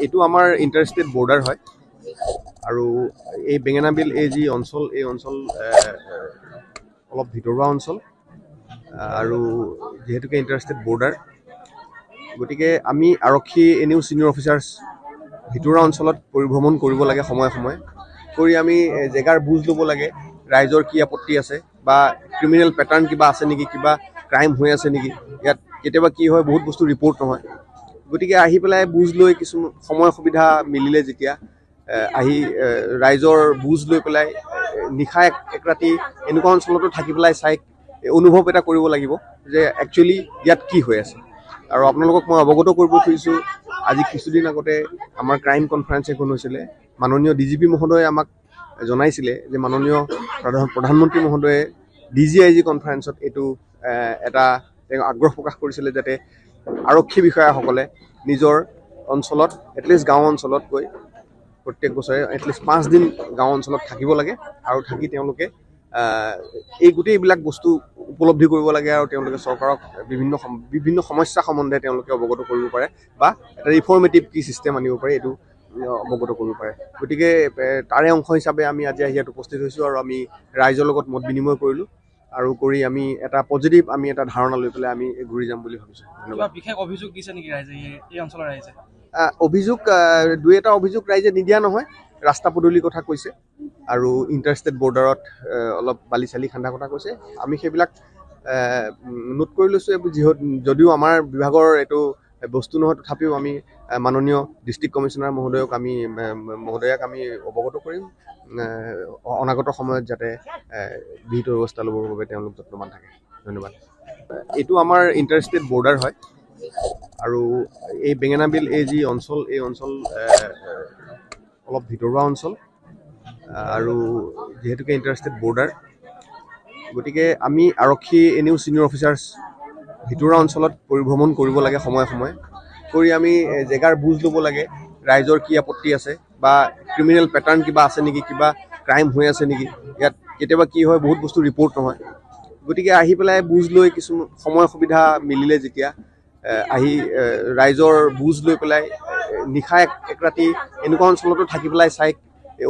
এইটো আমাৰ interstate border হয় আৰু এই বেঙেনাবিল এই যি অঞ্চল এই অঞ্চল অলপ ভিতৰুৱা অঞ্চল আৰু যিহেতুকে ইণ্টাৰষ্টেট বৰ্ডাৰ গতিকে আমি আৰক্ষী এনেও ছিনিয়ৰ অফিচাৰ্ছ ভিতৰুৱা অঞ্চলত পৰিভ্ৰমণ কৰিব লাগে সময়ে সময়ে কৰি আমি জেগাৰ বুজ ল'ব লাগে ৰাইজৰ কি আপত্তি আছে বা ক্ৰিমিনেল পেটাৰ্ণ কিবা আছে নেকি কিবা ক্ৰাইম হৈ আছে নেকি ইয়াত কেতিয়াবা কি হয় বহুত বস্তু ৰিপৰ্ট নহয় গতিকে আহি পেলাই বুজ লৈ কিছু সময় সুবিধা মিলিলে যেতিয়া আহি ৰাইজৰ বুজ লৈ পেলাই নিশা এক ৰাতি এনেকুৱা অঞ্চলতো থাকি পেলাই চাই অনুভৱ এটা কৰিব লাগিব যে একচুৱেলি ইয়াত কি হৈ আছে আৰু আপোনালোকক মই অৱগত কৰিব খুজিছোঁ আজি কিছুদিন আগতে আমাৰ ক্ৰাইম কনফাৰেন্স এখন হৈছিলে মাননীয় ডিজিপি মহোদয়ে আমাক জনাইছিলে যে মাননীয় প্ৰধানমন্ত্ৰী মহোদয়ে ডিজিআইজি কনফাৰেন্সত এইটো এটা আগ্ৰহ প্ৰকাশ কৰিছিলে যাতে আৰক্ষী বিষয়াসকলে নিজৰ অঞ্চলত এটলিষ্ট গাঁও অঞ্চলত গৈ প্ৰত্যেক বছৰে এটলিষ্ট 5 দিন গাঁও অঞ্চলত থাকিব লাগে আৰু থাকি তেওঁলোকে এই গোটেইবিলাক বস্তু উপলব্ধি কৰিব লাগে আৰু তেওঁলোকে চৰকাৰক বিভিন্ন সমস্যা সম্বন্ধে তেওঁলোকে অৱগত কৰিব পাৰে বা এটা ৰিফৰ্মেটিভ কি ছিষ্টেম আনিব পাৰে এইটো অৱগত কৰিব পাৰে গতিকে তাৰে অংশ হিচাপে আমি আজি ইয়াত উপস্থিত হৈছোঁ আৰু আমি ৰাইজৰ লগত মত বিনিময় কৰিলোঁ আৰু কৰি আমি এটা পজিটিভ আমি এটা ধাৰণা লৈ পেলাই আমি ঘূৰি যাম বুলি ভাবিছোঁ ধন্যবাদ বিশেষ অভিযোগ দিছে নেকি ৰাইজে এই অঞ্চলৰ ৰাইজে অভিযোগ দুই এটা অভিযোগ ৰাইজে নিদিয়া নহয় ৰাস্তা পদূলিৰ কথা কৈছে আৰু ইণ্টাৰষ্টেট বৰ্ডাৰত অলপ বালি চালি খান্দা কথা কৈছে আমি সেইবিলাক নোট কৰি লৈছোঁ যদিও আমাৰ বিভাগৰ এইটো বস্তু নহয় তথাপিও আমি মাননীয় ডিষ্ট্ৰিক্ট কমিশ্যনাৰ মহোদয়াক আমি অৱগত কৰিম অনাগত সময়ত যাতে বিহিত ব্যৱস্থা ল'বৰ বাবে তেওঁলোক যত্নৱান থাকে ধন্যবাদ এইটো আমাৰ ইণ্টাৰষ্টেট বৰ্ডাৰ হয় আৰু এই বেঙেনাবিল এই যি অঞ্চল এই অঞ্চল অলপ ভিতৰুৱা অঞ্চল আৰু যিহেতুকে ইণ্টাৰষ্টেট বৰ্ডাৰ গতিকে আমি আৰক্ষী এনেও ছিনিয়ৰ অফিচাৰ্ছ ভিতৰুৱা অঞ্চলত পৰিভ্ৰমণ কৰিব লাগে সময়ে সময়ে কৰি আমি জেগাৰ বুজ ল'ব লাগে ৰাইজৰ কি আপত্তি আছে বা ক্ৰিমিনেল পেটাৰ্ণ কিবা আছে নেকি কিবা ক্ৰাইম হৈ আছে নেকি ইয়াত কেতিয়াবা কি হয় বহুত বস্তু ৰিপৰ্ট নহয় গতিকে আহি পেলাই বুজ লৈ কিছু সময় সুবিধা মিলিলে যেতিয়া আহি ৰাইজৰ বুজ লৈ পেলাই নিশা এক ৰাতি এনেকুৱা অঞ্চলতো থাকি পেলাই চাই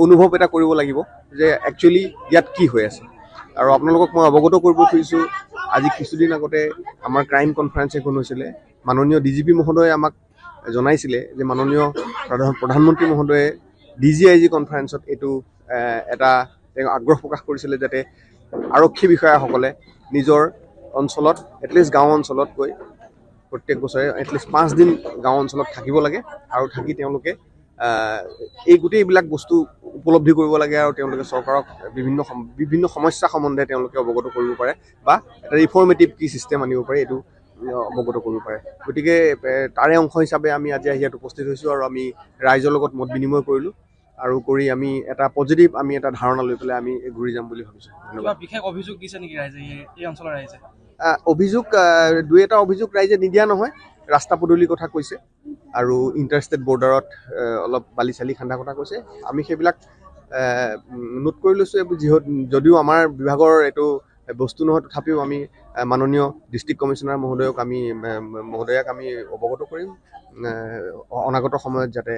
অনুভৱ এটা কৰিব লাগিব যে একচুৱেলি ইয়াত কি হৈ আছে আৰু আপোনালোকক মই অৱগত কৰিব খুজিছোঁ আজি কিছুদিন আগতে আমাৰ ক্ৰাইম কনফাৰেন্স এখন হৈছিলে মাননীয় ডিজিপি মহোদয়ে আমাক জনাইছিলে যে মাননীয় প্ৰধানমন্ত্ৰী মহোদয়ে ডিজিআইজি কনফাৰেন্সত এইটো এটা আগ্ৰহ প্ৰকাশ কৰিছিলে যাতে আৰক্ষী বিষয়াসকলে নিজৰ অঞ্চলত এটলিষ্ট গাঁও অঞ্চলত গৈ প্ৰত্যেক বছৰে এটলিষ্ট 5 দিন গাঁও অঞ্চলত থাকিব লাগে আৰু থাকি তেওঁলোকে এই গোটেইবিলাক বস্তু উপলব্ধি কৰিব লাগে আৰু তেওঁলোকে চৰকাৰক বিভিন্ন সমস্যা সম্বন্ধে তেওঁলোকে অৱগত কৰিব পাৰে বা এটা ৰিফৰ্মেটিভ কি ছিষ্টেম আনিব পাৰে এইটো অৱগত কৰিব পাৰে গতিকে তাৰে অংশ হিচাপে আমি আজি ইয়াত উপস্থিত হৈছোঁ আৰু আমি ৰাইজৰ লগত মত বিনিময় কৰিলোঁ আৰু কৰি আমি এটা পজিটিভ আমি এটা ধাৰণা লৈ পেলাই আমি ঘূৰি যাম বুলি ভাবিছোঁ ধন্যবাদ বিশেষ অভিযোগ দিছে নেকি ৰাইজে এই অঞ্চলৰ ৰাইজে অভিযোগ দুই এটা অভিযোগ ৰাইজে নিদিয়া নহয় ৰাস্তা পদূলিৰ কথা কৈছে আৰু ইণ্টাৰষ্টেট বৰ্ডাৰত অলপ বালি চালি খান্দা কথা কৈছে আমি সেইবিলাক নোট কৰি লৈছোঁ যদিও আমাৰ বিভাগৰ এইটো বস্তু নহয় তথাপিও আমি মাননীয় ডিষ্ট্ৰিক্ট কমিশ্যনাৰ মহোদয়াক আমি অৱগত কৰিম অনাগত সময়ত যাতে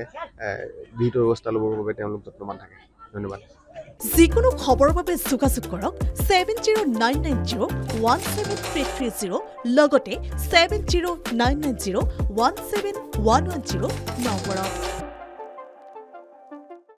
বিহিত ব্যৱস্থা ল'বৰ বাবে তেওঁলোক যত্নৱান থাকে ধন্যবাদ যিকোনো খবৰৰ বাবে যোগাযোগ কৰক 7099017330 লগতে 7099017110 নম্বৰত